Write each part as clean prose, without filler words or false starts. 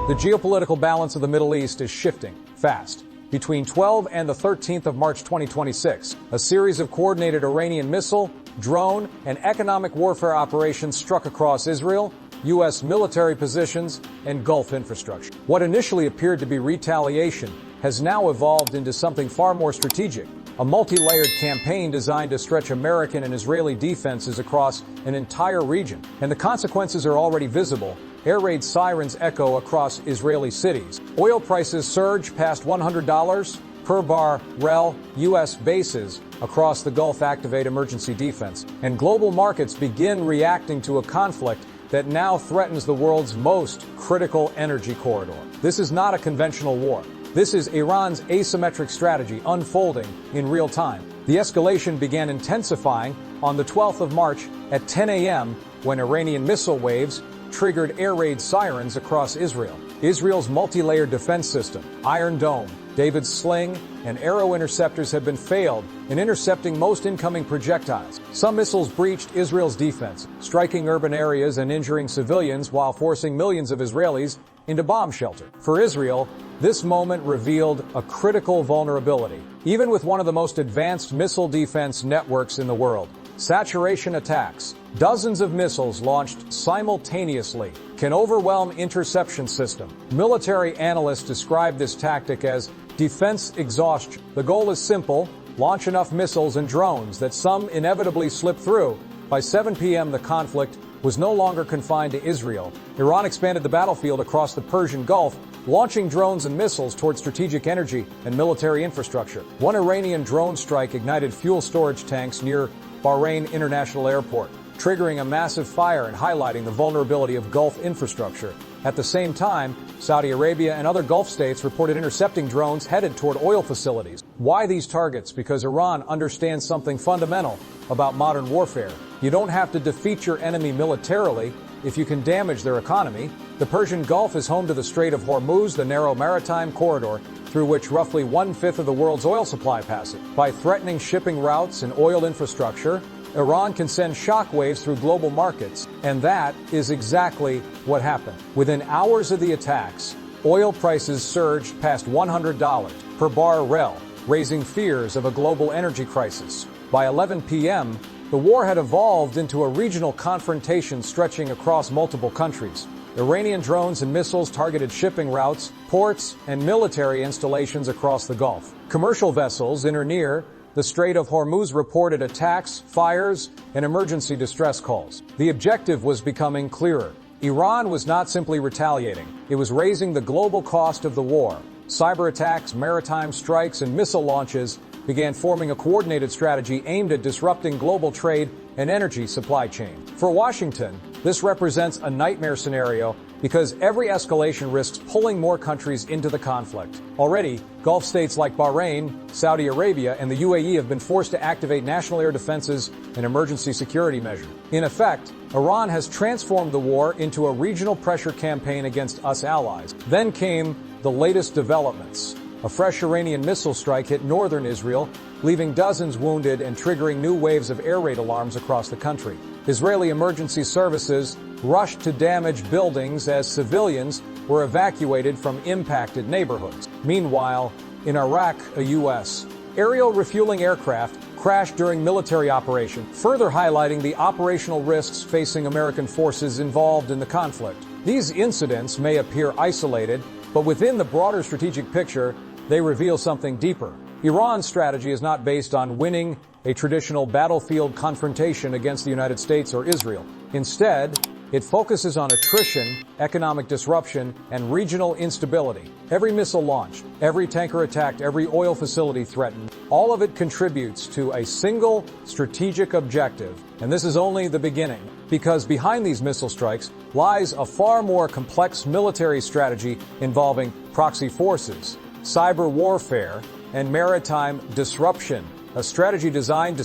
The geopolitical balance of the Middle East is shifting fast. Between 12 and the 13th of March 2026, a series of coordinated Iranian missile, drone, and economic warfare operations struck across Israel, U.S. military positions, and Gulf infrastructure. What initially appeared to be retaliation has now evolved into something far more strategic, a multi-layered campaign designed to stretch American and Israeli defenses across an entire region. And the consequences are already visible. Air raid sirens echo across Israeli cities. Oil prices surge past $100 per barrel. U.S. bases across the Gulf activate emergency defense. And global markets begin reacting to a conflict that now threatens the world's most critical energy corridor. This is not a conventional war. This is Iran's asymmetric strategy unfolding in real time. The escalation began intensifying on the 12th of March at 10 a.m. when Iranian missile waves triggered air raid sirens across Israel. Israel's multi-layered defense system, Iron Dome, David's Sling, and Arrow interceptors have been failed in intercepting most incoming projectiles. Some missiles breached Israel's defense, striking urban areas and injuring civilians while forcing millions of Israelis into bomb shelter. For Israel, this moment revealed a critical vulnerability. Even with one of the most advanced missile defense networks in the world, saturation attacks, dozens of missiles launched simultaneously, can overwhelm interception system. Military analysts describe this tactic as defense exhaustion. The goal is simple: launch enough missiles and drones that some inevitably slip through. By 7 p.m., the conflict was no longer confined to Israel. Iran expanded the battlefield across the Persian Gulf, launching drones and missiles toward strategic energy and military infrastructure. One Iranian drone strike ignited fuel storage tanks near Bahrain International Airport, triggering a massive fire and highlighting the vulnerability of Gulf infrastructure. At the same time, Saudi Arabia and other Gulf states reported intercepting drones headed toward oil facilities. Why these targets? Because Iran understands something fundamental about modern warfare. You don't have to defeat your enemy militarily if you can damage their economy. The Persian Gulf is home to the Strait of Hormuz, the narrow maritime corridor through which roughly 1/5 of the world's oil supply passes. By threatening shipping routes and oil infrastructure, Iran can send shockwaves through global markets, and that is exactly what happened. Within hours of the attacks, oil prices surged past $100 per barrel, raising fears of a global energy crisis. By 11 p.m., the war had evolved into a regional confrontation stretching across multiple countries. Iranian drones and missiles targeted shipping routes, ports, and military installations across the Gulf. Commercial vessels in or near the Strait of Hormuz reported attacks, fires, and emergency distress calls. The objective was becoming clearer. Iran was not simply retaliating. It was raising the global cost of the war. Cyber attacks, maritime strikes, and missile launches began forming a coordinated strategy aimed at disrupting global trade and energy supply chain. For Washington, this represents a nightmare scenario because every escalation risks pulling more countries into the conflict. Already, Gulf states like Bahrain, Saudi Arabia, and the UAE have been forced to activate national air defenses and emergency security measures. In effect, Iran has transformed the war into a regional pressure campaign against us allies. Then came the latest developments. A fresh Iranian missile strike hit northern Israel, leaving dozens wounded and triggering new waves of air raid alarms across the country. Israeli emergency services rushed to damage buildings as civilians were evacuated from impacted neighborhoods. Meanwhile, in Iraq, a U.S. aerial refueling aircraft crashed during military operation, further highlighting the operational risks facing American forces involved in the conflict. These incidents may appear isolated, but within the broader strategic picture, they reveal something deeper. Iran's strategy is not based on winning a traditional battlefield confrontation against the United States or Israel. Instead, it focuses on attrition, economic disruption, and regional instability. Every missile launched, every tanker attacked, every oil facility threatened, all of it contributes to a single strategic objective. And this is only the beginning. because behind these missile strikes lies a far more complex military strategy involving proxy forces, cyber warfare, and maritime disruption. A strategy designed to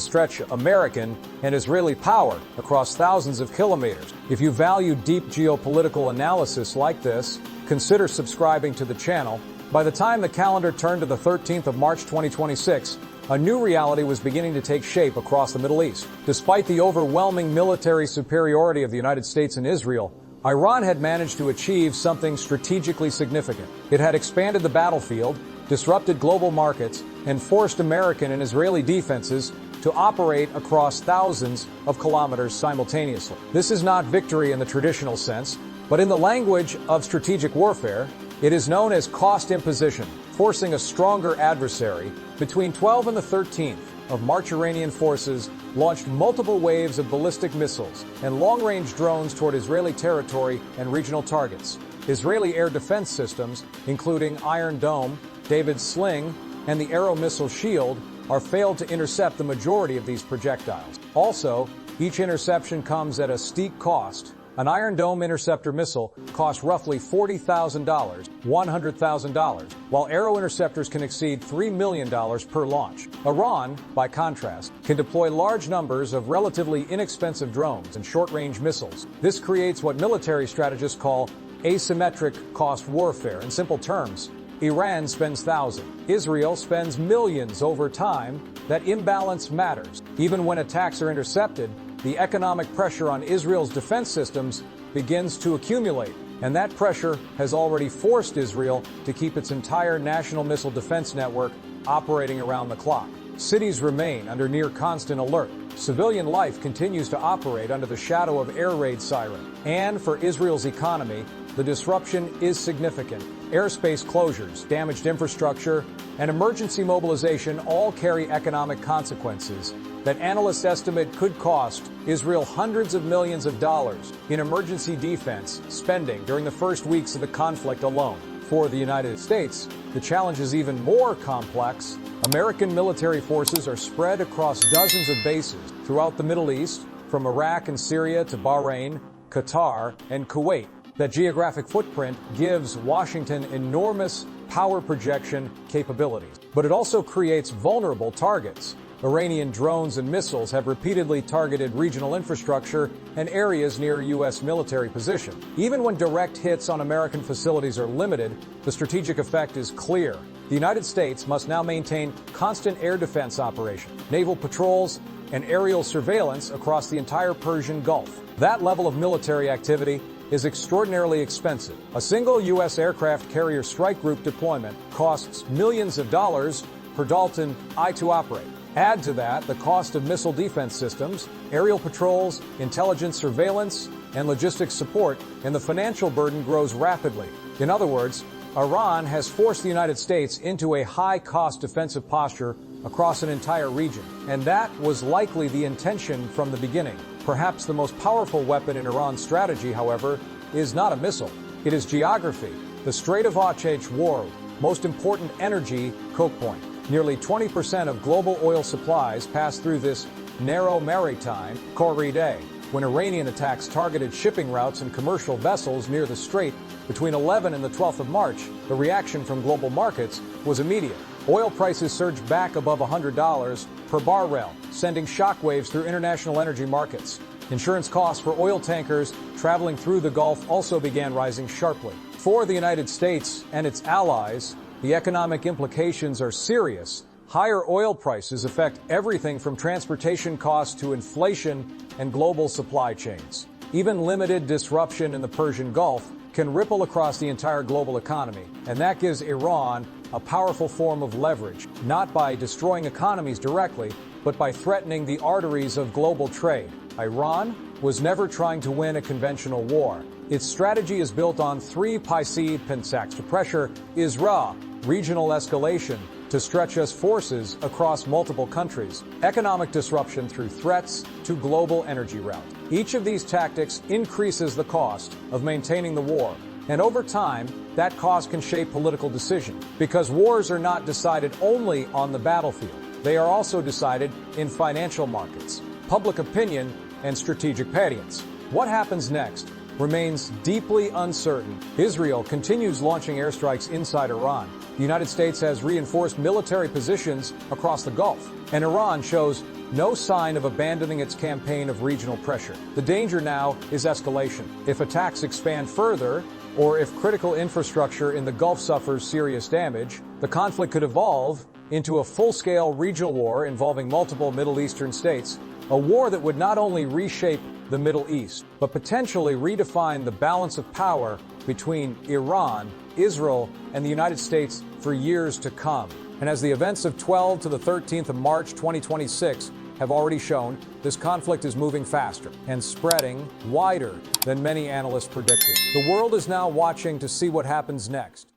stretch American and Israeli power across thousands of kilometers. If you value deep geopolitical analysis like this, consider subscribing to the channel. By the time the calendar turned to the 13th of March 2026, a new reality was beginning to take shape across the Middle East. Despite the overwhelming military superiority of the United States and Israel, Iran had managed to achieve something strategically significant. It had expanded the battlefield, disrupted global markets, and forced American and Israeli defenses to operate across thousands of kilometers simultaneously. This is not victory in the traditional sense, but in the language of strategic warfare, it is known as cost imposition, forcing a stronger adversary. Between 12th and the 13th of March, Iranian forces launched multiple waves of ballistic missiles and long-range drones toward Israeli territory and regional targets. Israeli air defense systems, including Iron Dome, David's Sling, and the Arrow missile shield, are failed to intercept the majority of these projectiles. Also, each interception comes at a steep cost. An Iron Dome interceptor missile costs roughly $40,000, $100,000, while Arrow interceptors can exceed $3 million per launch. Iran, by contrast, can deploy large numbers of relatively inexpensive drones and short-range missiles. This creates what military strategists call asymmetric cost warfare. In simple terms, Iran spends thousands. Israel spends millions over time. That imbalance matters. Even when attacks are intercepted, the economic pressure on Israel's defense systems begins to accumulate, and that pressure has already forced Israel to keep its entire national missile defense network operating around the clock. Cities remain under near constant alert. Civilian life continues to operate under the shadow of air raid siren. And for Israel's economy, the disruption is significant. Airspace closures, damaged infrastructure, and emergency mobilization all carry economic consequences that analysts estimate could cost Israel hundreds of millions of dollars in emergency defense spending during the first weeks of the conflict alone. For the United States, the challenge is even more complex. American military forces are spread across dozens of bases throughout the Middle East, from Iraq and Syria to Bahrain, Qatar, and Kuwait. That geographic footprint gives Washington enormous power projection capabilities, but it also creates vulnerable targets. Iranian drones and missiles have repeatedly targeted regional infrastructure and areas near U.S. military positions. Even when direct hits on American facilities are limited, the strategic effect is clear. The United States must now maintain constant air defense operations, naval patrols, and aerial surveillance across the entire Persian Gulf. That level of military activity is extraordinarily expensive. A single U.S. aircraft carrier strike group deployment costs millions of dollars per Dalton I to operate. Add to that the cost of missile defense systems, aerial patrols, intelligence surveillance, and logistics support, and the financial burden grows rapidly. In other words, Iran has forced the United States into a high-cost defensive posture across an entire region. And that was likely the intention from the beginning. Perhaps the most powerful weapon in Iran's strategy, however, is not a missile. It is geography. The Strait of Hormuz's world, most important energy choke point. Nearly 20% of global oil supplies pass through this narrow maritime corridor. When Iranian attacks targeted shipping routes and commercial vessels near the strait between 11 and the 12th of March, the reaction from global markets was immediate. Oil prices surged back above $100 per barrel, sending shockwaves through international energy markets. Insurance costs for oil tankers traveling through the Gulf also began rising sharply. For the United States and its allies, the economic implications are serious. Higher oil prices affect everything from transportation costs to inflation and global supply chains. Even limited disruption in the Persian Gulf can ripple across the entire global economy, and that gives Iran a powerful form of leverage, not by destroying economies directly, but by threatening the arteries of global trade. Iran was never trying to win a conventional war. Its strategy is built on three principles: to pressure Israel, regional escalation, to stretch its forces across multiple countries, economic disruption through threats to global energy routes. Each of these tactics increases the cost of maintaining the war, and over time, that cost can shape political decisions, because wars are not decided only on the battlefield. They are also decided in financial markets, public opinion, and strategic variance. What happens next remains deeply uncertain. Israel continues launching airstrikes inside Iran. The United States has reinforced military positions across the Gulf, and Iran shows no sign of abandoning its campaign of regional pressure. The danger now is escalation. If attacks expand further, or if critical infrastructure in the Gulf suffers serious damage, the conflict could evolve into a full-scale regional war involving multiple Middle Eastern states, a war that would not only reshape the Middle East, but potentially redefine the balance of power between Iran, Israel, and the United States for years to come. And as the events of 12 to the 13th of March 2026 have already shown, this conflict is moving faster and spreading wider than many analysts predicted. The world is now watching to see what happens next.